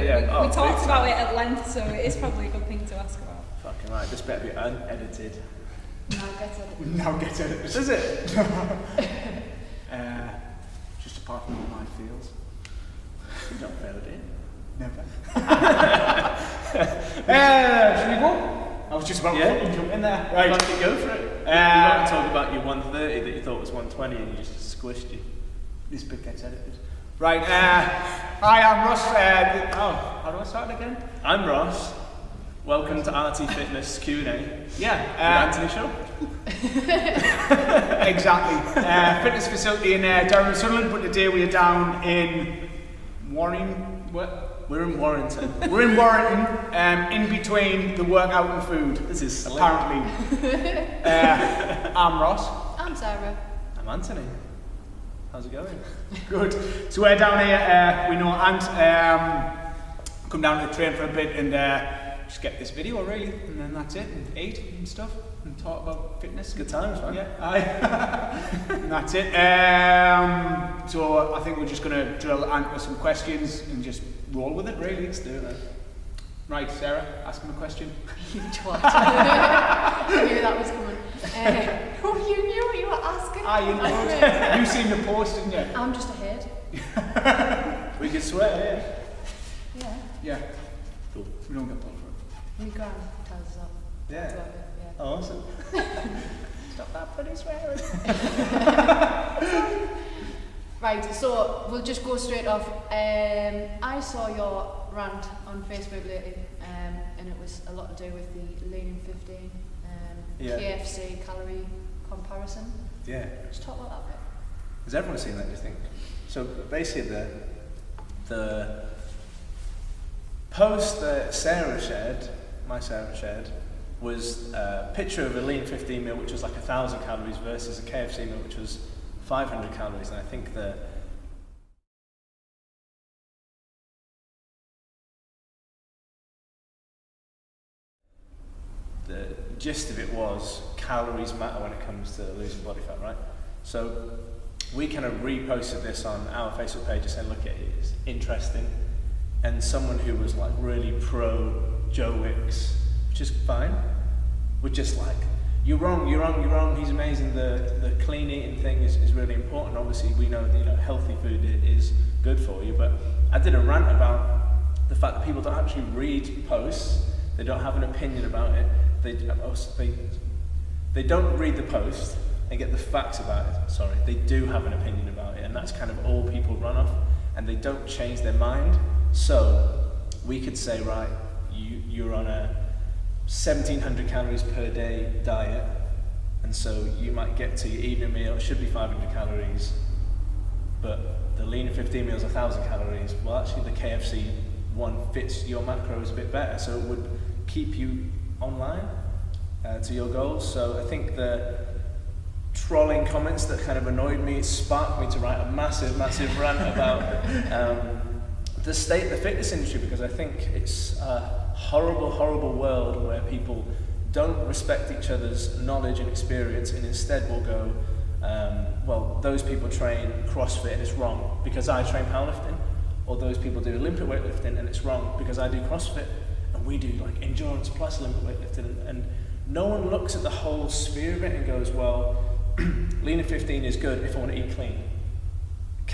yeah. We talked about it at length, so it is probably a good thing to ask about. Fucking right, this better be unedited. Now get edited. Is it? Just apart from what mine feels. You don't fail, do you? Never. Should we go? I was just about to fucking jump in there. Right, fucking go for it. You want to talk about your 130 that you thought was 120 and you just squished you. This bit gets edited. Right, hi, I'm Ross. How do I start again? I'm Ross. Welcome to RT Fitness Q&A. Yeah. Anthony Show. Exactly. Fitness facility in Durham and Sunderland, but today we are down in Warrington. We're in Warrington. We're in Warrington, in between the workout and food. This is slick. Apparently. I'm Ross. I'm Sarah. I'm Anthony. How's it going? Good. So we're down here, we know Ant, come down to train for a bit and just get this video really, and then that's it, and eat and stuff, and talk about fitness. Good times, man. Yeah, aye. And that's it. So I think we're just going to drill Ant with some questions and just roll with it really. Let's do it then. Right, Sarah, ask him a question. You twat. I knew that was coming. Oh, you knew what you were asking? You know. You seen the post, didn't you? I'm just ahead. We can swear, yeah. Yeah. Yeah. Cool. We don't get pulled for it. My gran tells us that. Yeah. So, yeah. Oh, awesome. Stop that bloody swearing. Right, so we'll just go straight off. I saw your rant on Facebook lately, and it was a lot to do with the lean in 15, KFC calorie comparison. Yeah. Just talk about that bit. Has everyone seen that, do you think? So basically the post that Sarah shared, was a picture of a lean 15 meal which was like 1,000 calories versus a KFC meal which was 500 calories, and I think the gist of it was calories matter when it comes to losing body fat, right? So we kind of reposted this on our Facebook page and said, look at it, it's interesting. And someone who was like really pro Joe Wicks, which is fine, would just like, you're wrong, he's amazing, the clean eating thing is really important. Obviously we know that, healthy food is good for you, but I did a rant about the fact that people don't actually read posts, they don't have an opinion about it, they don't read the post and get the facts about it, sorry, they do have an opinion about it, and that's kind of all people run off, and they don't change their mind. So we could say, right, you're on a 1,700 calories per day diet, and so you might get to your evening meal, it should be 500 calories, but the lean 15 meal is 1,000 calories. Well, actually the KFC one fits your macros a bit better, so it would keep you online to your goals. So I think the trolling comments that kind of annoyed me sparked me to write a massive rant about the state of the fitness industry, because I think it's a horrible world where people don't respect each other's knowledge and experience, and instead will go, well, those people train CrossFit and it's wrong because I train powerlifting, or those people do Olympic weightlifting and it's wrong because I do CrossFit, and we do like endurance plus Olympic weightlifting, and no one looks at the whole sphere of it and goes, well, lean at 15 is good if I want to eat clean.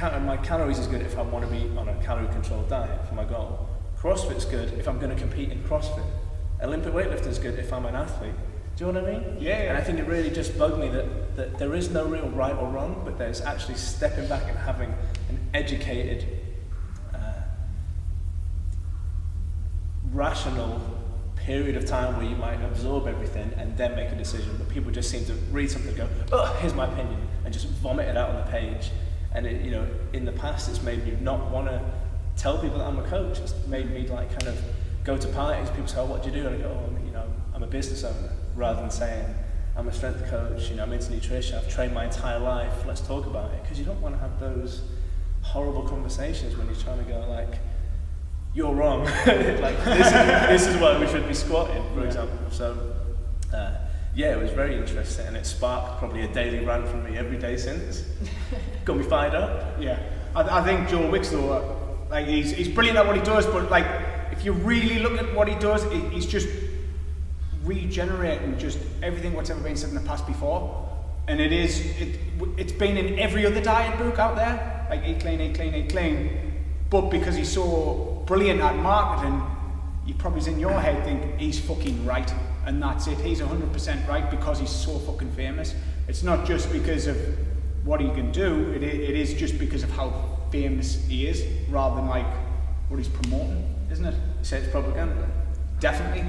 My calories is good if I want to be on a calorie controlled diet for my goal. CrossFit's good if I'm going to compete in CrossFit. Olympic weightlifting is good if I'm an athlete. Do you know what I mean? Yeah. And I think it really just bugged me that there is no real right or wrong, but there's actually stepping back and having an educated, rational period of time where you might absorb everything and then make a decision. But people just seem to read something and go, oh, here's my opinion, and just vomit it out on the page. And it, in the past, it's made me not want to tell people that I'm a coach. It's made me like kind of go to parties. People say, "Oh, what do you do?" And I go, "Oh, I'm a business owner," rather than saying, "I'm a strength coach. I'm into nutrition. I've trained my entire life. Let's talk about it." Because you don't want to have those horrible conversations when you're trying to go like, "You're wrong." Like this is why we should be squatting, for example. So. Yeah, it was very interesting, and it sparked probably a daily rant from me every day since. Got me fired up. Yeah, I think Joe Wicks though, like he's brilliant at what he does, but like if you really look at what he does, he's just regenerating just everything what's ever been said in the past before. And it's been in every other diet book out there, like eat clean, eat clean, eat clean. But because he's so brilliant at marketing, you probably in your head think he's fucking right, and that's it. He's 100% right because he's so fucking famous. It's not just because of what he can do, it is just because of how famous he is, rather than like what he's promoting, isn't it? So it's propaganda. Definitely.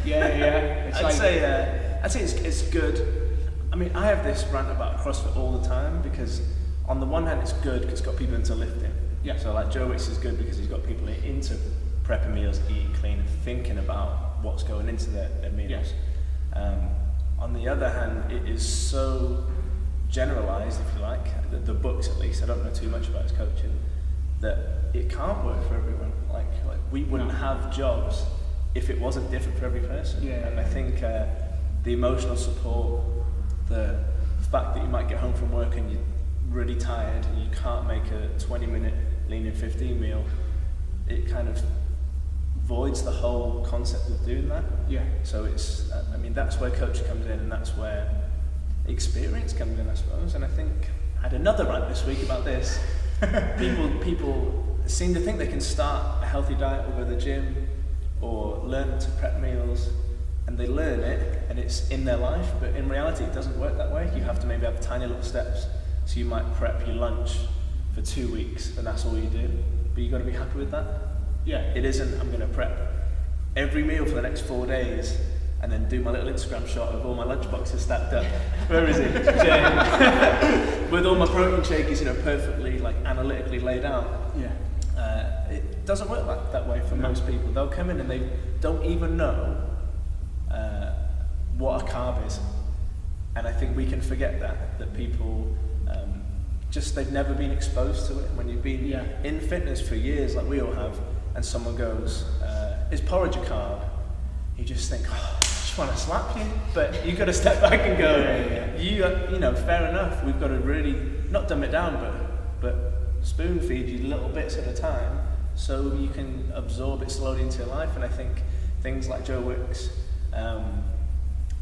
Yeah. I'd say it's good. I mean, I have this rant about CrossFit all the time because on the one hand it's good because it's got people into lifting. Yeah. So like Joe Wicks is good because he's got people into prepping meals, eating clean, and thinking about what's going into their meals. Yeah. On the other hand, it is so generalised, if you like, the books at least, I don't know too much about his coaching, that it can't work for everyone. Like we wouldn't have jobs if it wasn't different for every person. Yeah. And I think the emotional support, the fact that you might get home from work and you're really tired and you can't make a 20-minute lean in 15 meal, it kind of voids the whole concept of doing that. Yeah. So it's, I mean, that's where coaching comes in, and that's where experience comes in, I suppose. And I think I had another rant this week about this. People seem to think they can start a healthy diet or go to the gym or learn to prep meals, and they learn it and it's in their life, but in reality it doesn't work that way. You have to maybe have tiny little steps. So you might prep your lunch for 2 weeks and that's all you do, but you've got to be happy with that. Yeah. It isn't, I'm going to prep every meal for the next 4 days and then do my little Instagram shot of all my lunch boxes stacked up. Where is it? With all my protein shakers, perfectly like analytically laid out. Yeah. It doesn't work that way for most people. They'll come in and they don't even know what a carb is, and I think we can forget that people they've never been exposed to it. When you've been in fitness for years, like we all have, and someone goes, "Is porridge a carb?" You just think, "Oh, I just want to slap you," but you've got to step back and go, fair enough. We've got to really not dumb it down, but spoon feed you little bits at a time, so you can absorb it slowly into your life. And I think things like Joe Wicks,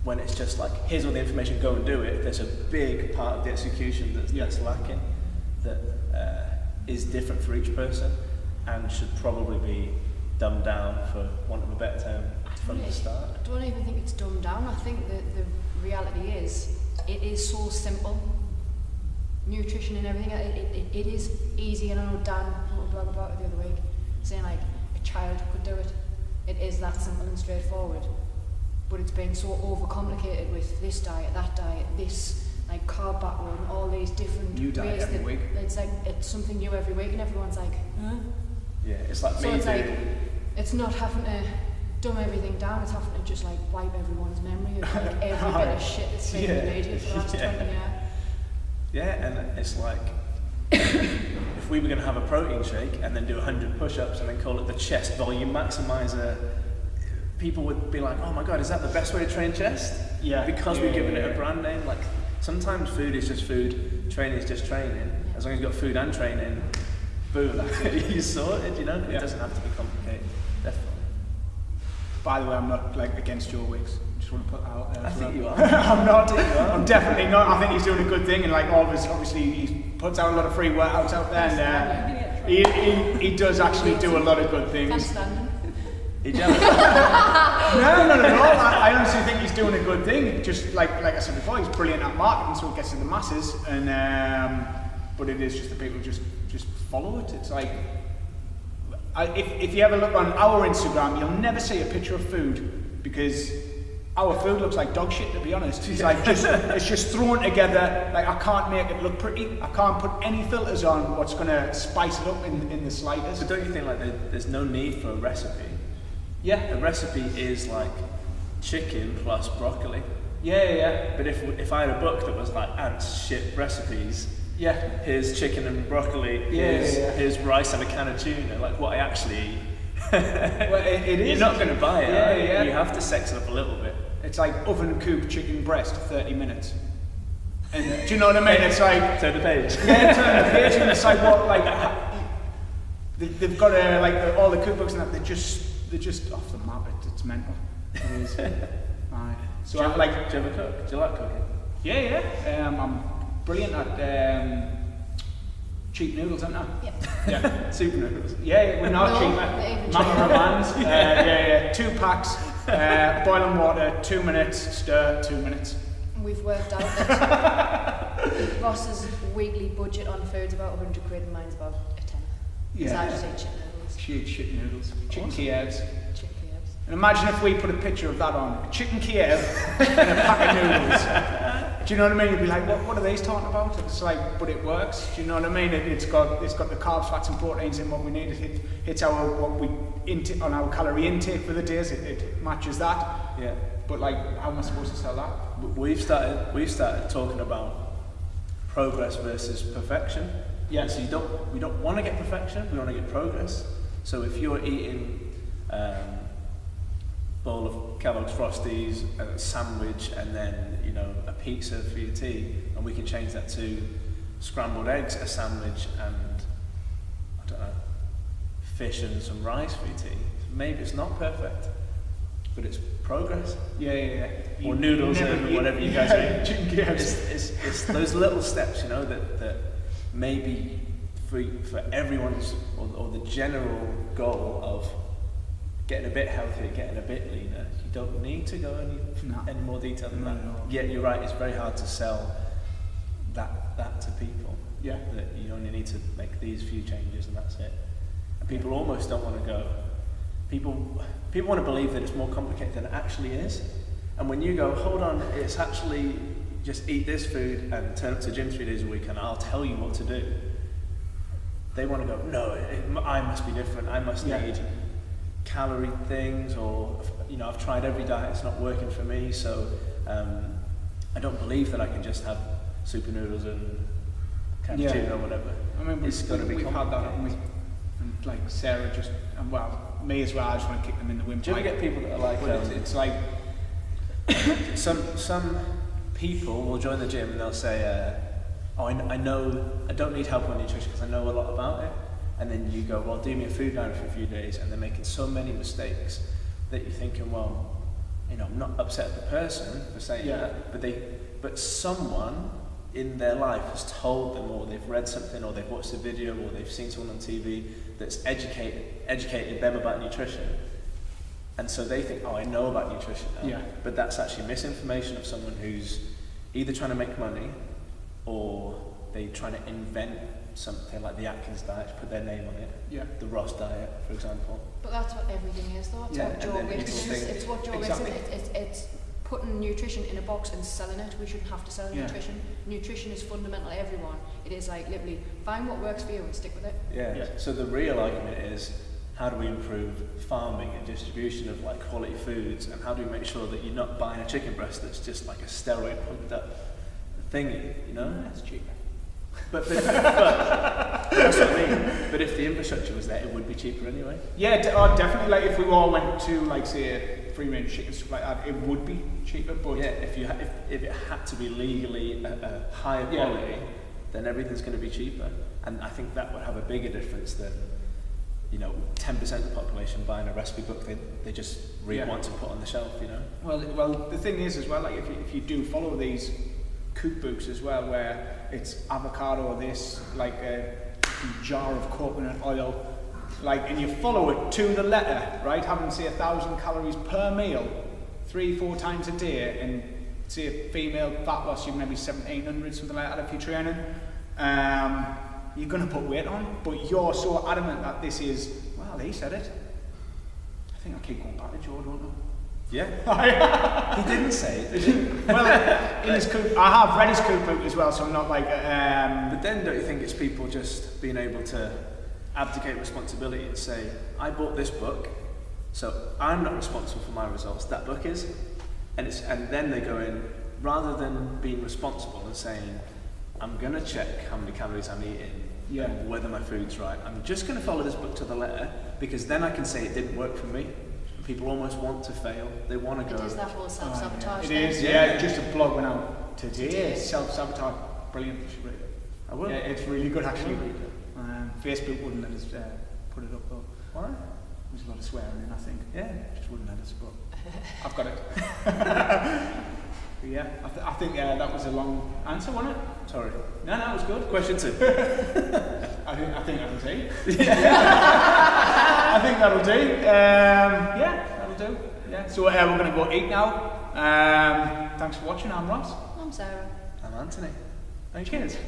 when it's just like, here's all the information, go and do it, there's a big part of the execution that's lacking, that is different for each person and should probably be dumbed down, for want of a better term, from the start. I don't even think it's dumbed down. I think that the reality is, it is so simple. Nutrition and everything, it is easy. And I know Dan wrote a blog about it the other week, saying like a child could do it. It is that simple and straightforward. But it's been so overcomplicated with this diet, that diet, this like carb background, all these different new diet ways every week. It's like it's something new every week, and everyone's like, huh? Yeah, it's like so me. It's like it's not having to dumb everything down. It's having to just like wipe everyone's memory of like every bit of shit that's been in the media for the last 20 years. Yeah, and it's like if we were going to have a protein shake and then do 100 push-ups and then call it the chest volume maximizer, people would be like, oh my god, is that the best way to train chest? Yeah. Because we're giving it a brand name. Like, sometimes food is just food, training is just training. As long as you've got food and training, boom, you're sorted, It doesn't have to be complicated, definitely. By the way, I'm not like against Joe Wicks. Just want to put that out there. I think you are. I'm not. I'm definitely not. I think he's doing a good thing, and like obviously he puts out a lot of free workouts out there, and he does actually do a lot of good things. I'm standing. Are you jealous? No. I honestly think he's doing a good thing. Just like I said before, he's brilliant at marketing, so it gets to the masses. And but it is just the people just follow it. It's like if you ever look on our Instagram, you'll never see a picture of food because our food looks like dog shit. To be honest, it's like it's just thrown together. Like I can't make it look pretty. I can't put any filters on what's going to spice it up in the slightest. But don't you think like there's no need for a recipe? Yeah, a recipe is like chicken plus broccoli. Yeah. But if I had a book that was like ants shit recipes, here's chicken and broccoli, here's rice and a can of tuna, like what I actually eat. Well, it is. You're not going to buy it. Yeah. You have to sex it up a little bit. It's like oven cooked chicken breast, 30 minutes. And do you know what I mean? It's like turn the page. Yeah, turn the page, and it's like what, like they've got like all the cookbooks and that. They're just off the map. It's mental. It is. Aye. So do you ever cook? Do you like cooking? Yeah. I'm brilliant at cheap noodles, aren't I? Yeah. Super noodles. Yeah, we're not cheap. Mama Raman's. Yeah. 2 packs. Boiling water, 2 minutes. Stir, 2 minutes. We've worked out that Ross's weekly budget on food's about 100 quid and mine's about a tenner. Yeah. I just eat chicken noodles. She eats chicken noodles. Chicken Kievs. Chicken Kievs. And imagine if we put a picture of that on. Chicken Kiev and a pack of noodles. Do you know what I mean? You'd be like, what are these talking about? It's like, but it works. Do you know what I mean? It's got the carbs, fats and proteins in what we need. It hits what we intake on our calorie intake for the days. It matches that. Yeah. But like, how am I supposed to sell that? We've started talking about progress versus perfection. Yeah. So we don't want to get perfection. We want to get progress. So if you're eating bowl of Kellogg's Frosties, a sandwich, and then a pizza for your tea, and we can change that to scrambled eggs, a sandwich, and I don't know, fish and some rice for your tea. Maybe it's not perfect, but it's progress. Yeah. Or noodles and whatever you guys eat. Chicken Kievs. It's those little steps, that maybe for everyone's or the general goal of getting a bit healthier, getting a bit leaner. You don't need to go any more detail than that. Yet you're right, it's very hard to sell that to people. Yeah. That you only need to make these few changes and that's it. And people almost don't want to go. People want to believe that it's more complicated than it actually is. And when you go, hold on, it's actually just eat this food and turn up to gym 3 days a week and I'll tell you what to do. They want to go, no, I must be different. I must need calorie things, or I've tried every diet, it's not working for me, so I don't believe that I can just have super noodles and cappuccino or whatever. I mean, it's going to be we've had that, haven't we? And like Sarah just, and well, me as well, I just want to kick them in the windpipe. Do you ever get people that are like, it's like some people will join the gym and they'll say, I know I don't need help on nutrition because I know a lot about it. And then you go, well, do me a food diary for a few days, and they're making so many mistakes that you're thinking, well, I'm not upset at the person for saying that, but someone in their life has told them, or they've read something, or they've watched a video, or they've seen someone on TV that's educated them about nutrition, and so they think, I know about nutrition now. Yeah. But that's actually misinformation of someone who's either trying to make money, or they're trying to invent something like the Atkins diet, put their name on it, the Ross diet, for example. But that's what everything is, though. It's what Joe Wicks is. It's what Joe Wicks is. It's putting nutrition in a box and selling it. We shouldn't have to sell nutrition. Nutrition is fundamental to everyone. It is like literally find what works for you and stick with it. Yeah. So the real argument is, how do we improve farming and distribution of like quality foods, and how do we make sure that you're not buying a chicken breast that's just like a steroid pumped up thingy, That's cheaper. But that's what I mean. But if the infrastructure was there, it would be cheaper anyway. Yeah, definitely. Like if we all went to like say free range chicken stuff like that, it would be cheaper. But if it had to be legally a higher quality, then everything's going to be cheaper. And I think that would have a bigger difference than 10% of the population buying a recipe book they just really want to put on the shelf. Well, the thing is as well, like if you do follow these cookbooks as well, where it's avocado, this like a jar of coconut oil, like, and you follow it to the letter, right? Having say 1,000 calories per meal, 3-4 times a day, and say a female fat loss, you maybe 1,700, something like that if you're training. You're going to put weight on, but you're so adamant that this is, well, he said it. I think I'll keep going back to Joe, don't I? Yeah. He didn't say it, did he? Well, in his cook, I have read his cookbook as well, so I'm not like... But then don't you think it's people just being able to abdicate responsibility and say, I bought this book, so I'm not responsible for my results, that book is. And then they go in, rather than being responsible and saying, I'm going to check how many calories I'm eating, and whether my food's right. I'm just going to follow this book to the letter, because then I can say it didn't work for me. People almost want to fail. They want to go. It is that whole self-sabotage. It is, just a blog went out today. Self-sabotage, brilliant. I will. Yeah, it's really good actually. Facebook wouldn't let us put it up though. Why? There's a lot of swearing in, I think. Yeah. Just wouldn't let us, but I've got it. But yeah, I think that was a long answer, wasn't it? Sorry. No, it was good. Question 2. I think that'll do. I think that'll do. Yeah, that'll do. Yeah. So we're going to go eat now. Thanks for watching. I'm Ross. I'm Sarah. I'm Anthony. Cheers.